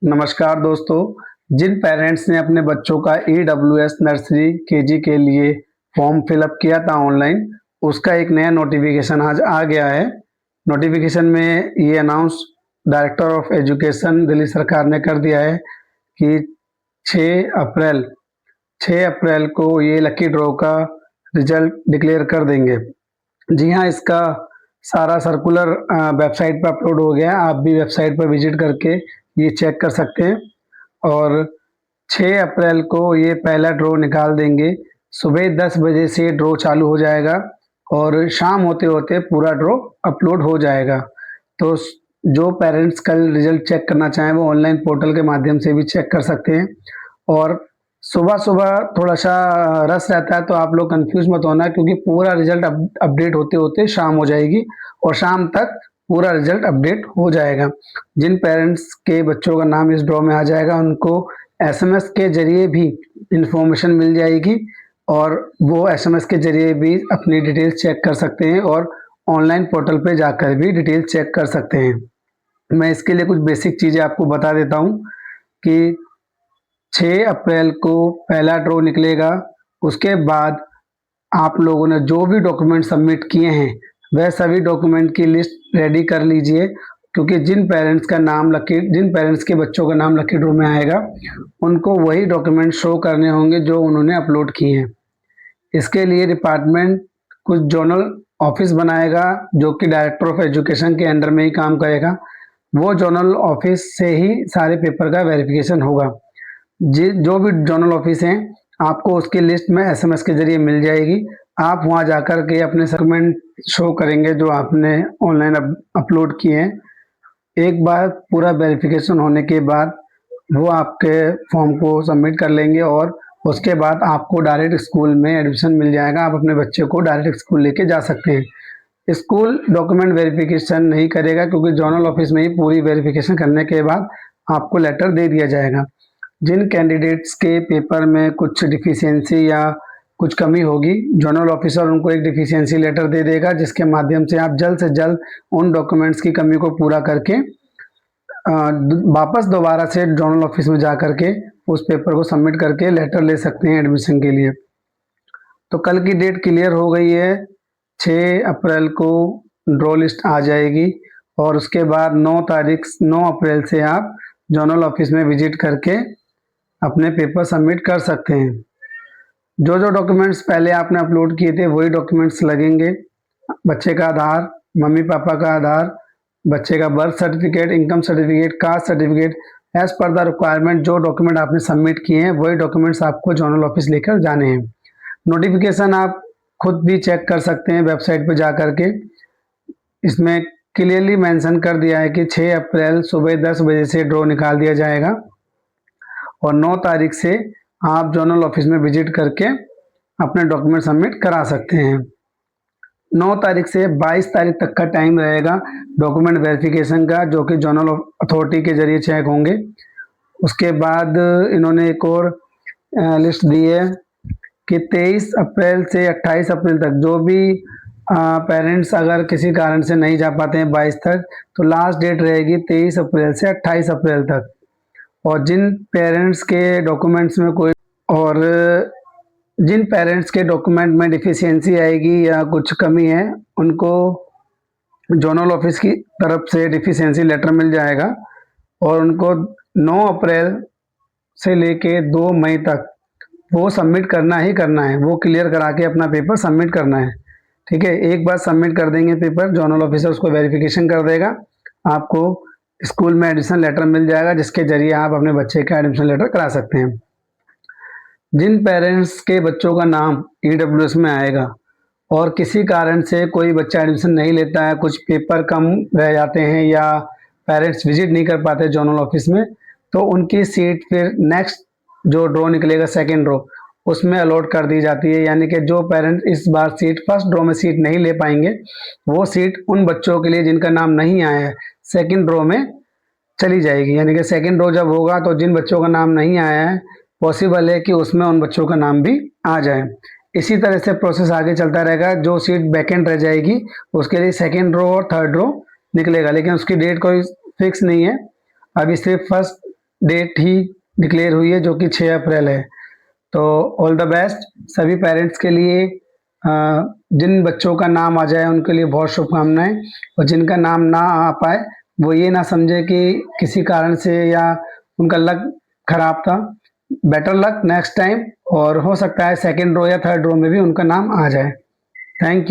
नमस्कार दोस्तों। जिन पेरेंट्स ने अपने बच्चों का EWS नर्सरी केजी के लिए फॉर्म फिलअप किया था ऑनलाइन, उसका एक नया नोटिफिकेशन आज आ गया है। नोटिफिकेशन में ये announce director of education Delhi सरकार ने कर दिया है कि 6 अप्रैल 6 अप्रैल को ये लकी ड्रॉ का रिजल्ट डिक्लेयर कर देंगे। जी हाँ, इसका सारा सर्कुलर वेबसाइट पर अपलोड हो गया है। आप भी वेबसाइट पर विजिट करके ये चेक कर सकते हैं। और 6 अप्रैल को ये पहला ड्रॉ निकाल देंगे। सुबह 10 बजे से ड्रॉ चालू हो जाएगा और शाम होते होते पूरा ड्रॉ अपलोड हो जाएगा। तो जो पेरेंट्स कल रिजल्ट चेक करना चाहें वो ऑनलाइन पोर्टल के माध्यम से भी चेक कर सकते हैं। और सुबह सुबह थोड़ा सा रश रहता है, तो आप लोग कंफ्यूज मत होना, क्योंकि पूरा रिजल्ट अपडेट होते होते शाम हो जाएगी और शाम तक पूरा रिजल्ट अपडेट हो जाएगा। जिन पेरेंट्स के बच्चों का नाम इस ड्रॉ में आ जाएगा उनको SMS के जरिए भी इंफॉर्मेशन मिल जाएगी और वो SMS के जरिए भी अपनी डिटेल्स चेक कर सकते हैं और ऑनलाइन पोर्टल पे जाकर भी डिटेल्स चेक कर सकते हैं। मैं इसके लिए कुछ बेसिक चीज़ें आपको बता देता हूँ कि 6 अप्रैल को पहला ड्रॉ निकलेगा। उसके बाद आप लोगों ने जो भी डॉक्यूमेंट सबमिट किए हैं वह सभी डॉक्यूमेंट की लिस्ट रेडी कर लीजिए, क्योंकि जिन पेरेंट्स के बच्चों का नाम लकी ड्रॉ में आएगा उनको वही डॉक्यूमेंट शो करने होंगे जो उन्होंने अपलोड किए हैं। इसके लिए डिपार्टमेंट कुछ जोनल ऑफिस बनाएगा जो कि डायरेक्टर ऑफ एजुकेशन के अंडर में ही काम करेगा। वो जोनल ऑफिस से ही सारे पेपर का वेरिफिकेशन होगा। जो भी जोनल ऑफिस हैं आपको उसकी लिस्ट में SMS के जरिए मिल जाएगी। आप वहां जाकर के अपने डॉक्यूमेंट शो करेंगे जो आपने ऑनलाइन अपलोड किए हैं। एक बार पूरा वेरिफिकेशन होने के बाद वो आपके फॉर्म को सबमिट कर लेंगे और उसके बाद आपको डायरेक्ट स्कूल में एडमिशन मिल जाएगा। आप अपने बच्चे को डायरेक्ट स्कूल लेके जा सकते हैं। स्कूल डॉक्यूमेंट वेरिफिकेशन नहीं करेगा, क्योंकि जोनल ऑफिस में ही पूरी वेरिफिकेशन करने के बाद आपको लेटर दे दिया जाएगा। जिन कैंडिडेट्स के पेपर में कुछ डिफिशियंसी या कुछ कमी होगी, जोनल ऑफिसर उनको एक डिफिशियंसी लेटर दे देगा, जिसके माध्यम से आप जल्द से जल्द उन डॉक्यूमेंट्स की कमी को पूरा करके वापस दोबारा से जोनल ऑफिस में जा करके उस पेपर को सबमिट करके लेटर ले सकते हैं एडमिशन के लिए। तो कल की डेट क्लियर हो गई है। 6 अप्रैल को ड्रॉ लिस्ट आ जाएगी और उसके बाद 9 अप्रैल से आप जोनल ऑफिस में विजिट करके अपने पेपर सबमिट कर सकते हैं। जो जो डॉक्यूमेंट्स पहले आपने अपलोड किए थे वही डॉक्यूमेंट्स लगेंगे। बच्चे का आधार, मम्मी पापा का आधार, बच्चे का birth certificate, income certificate, caste certificate, as per the requirement जो डॉक्यूमेंट आपने सबमिट किए हैं वही डॉक्यूमेंट्स आपको जोनल ऑफिस लेकर जाने हैं। नोटिफिकेशन आप खुद भी चेक कर सकते हैं वेबसाइट पर जा करके। इसमें क्लियरली मेंशन कर दिया है कि 6 अप्रैल सुबह 10 बजे से ड्रॉ निकाल दिया जाएगा और 9 तारीख से आप जोनल ऑफिस में विजिट करके अपने डॉक्यूमेंट सबमिट करा सकते हैं। 9 तारीख से 22 तारीख तक का टाइम रहेगा डॉक्यूमेंट वेरिफिकेशन का, जो कि जोनल अथॉरिटी के जरिए चेक होंगे। उसके बाद इन्होंने एक और लिस्ट दी है कि 23 अप्रैल से 28 अप्रैल तक जो भी पेरेंट्स अगर किसी कारण से नहीं जा पाते हैं 22 तक, तो लास्ट डेट रहेगी 23 अप्रैल से 28 अप्रैल तक। और जिन पेरेंट्स के डॉक्यूमेंट्स में डिफिशियंसी आएगी या कुछ कमी है, उनको जोनल ऑफिस की तरफ से डिफिशियंसी लेटर मिल जाएगा और उनको 9 अप्रैल से लेके 2 मई तक वो सबमिट करना ही करना है। वो क्लियर करा के अपना पेपर सबमिट करना है। ठीक है, एक बार सबमिट कर देंगे पेपर, जोनल ऑफिसर उसको वेरिफिकेशन कर देगा, आपको स्कूल में एडमिशन लेटर मिल जाएगा, जिसके जरिए आप अपने बच्चे का एडमिशन लेटर करा सकते हैं। जिन पेरेंट्स के बच्चों का नाम EWS में आएगा और किसी कारण से कोई बच्चा एडमिशन नहीं लेता है, कुछ पेपर कम रह जाते हैं या पेरेंट्स विजिट नहीं कर पाते जोनल ऑफिस में, तो उनकी सीट फिर नेक्स्ट जो ड्रॉ निकलेगा सेकेंड ड्रॉ उसमें अलॉट कर दी जाती है। यानी कि जो पेरेंट्स इस बार फर्स्ट ड्रॉ में सीट नहीं ले पाएंगे, वो सीट उन बच्चों के लिए जिनका नाम नहीं आया है सेकेंड ड्रॉ में चली जाएगी। यानी कि सेकेंड ड्रॉ जब होगा तो जिन बच्चों का नाम नहीं आया है पॉसिबल है कि उसमें उन बच्चों का नाम भी आ जाए। इसी तरह से प्रोसेस आगे चलता रहेगा। जो सीट वैकेंट रह जाएगी उसके लिए सेकेंड ड्रॉ और थर्ड ड्रॉ निकलेगा, लेकिन उसकी डेट कोई फिक्स नहीं है। अभी सिर्फ फर्स्ट डेट ही डिक्लेयर हुई है जो कि 6 अप्रैल है। तो ऑल द बेस्ट सभी पेरेंट्स के लिए। जिन बच्चों का नाम आ जाए उनके लिए बहुत शुभकामनाएं, और जिनका नाम ना आ पाए वो ये ना समझे कि किसी कारण से या उनका लक खराब था। बेटर लक नेक्स्ट टाइम, और हो सकता है सेकंड रो या थर्ड रो में भी उनका नाम आ जाए। Thank you.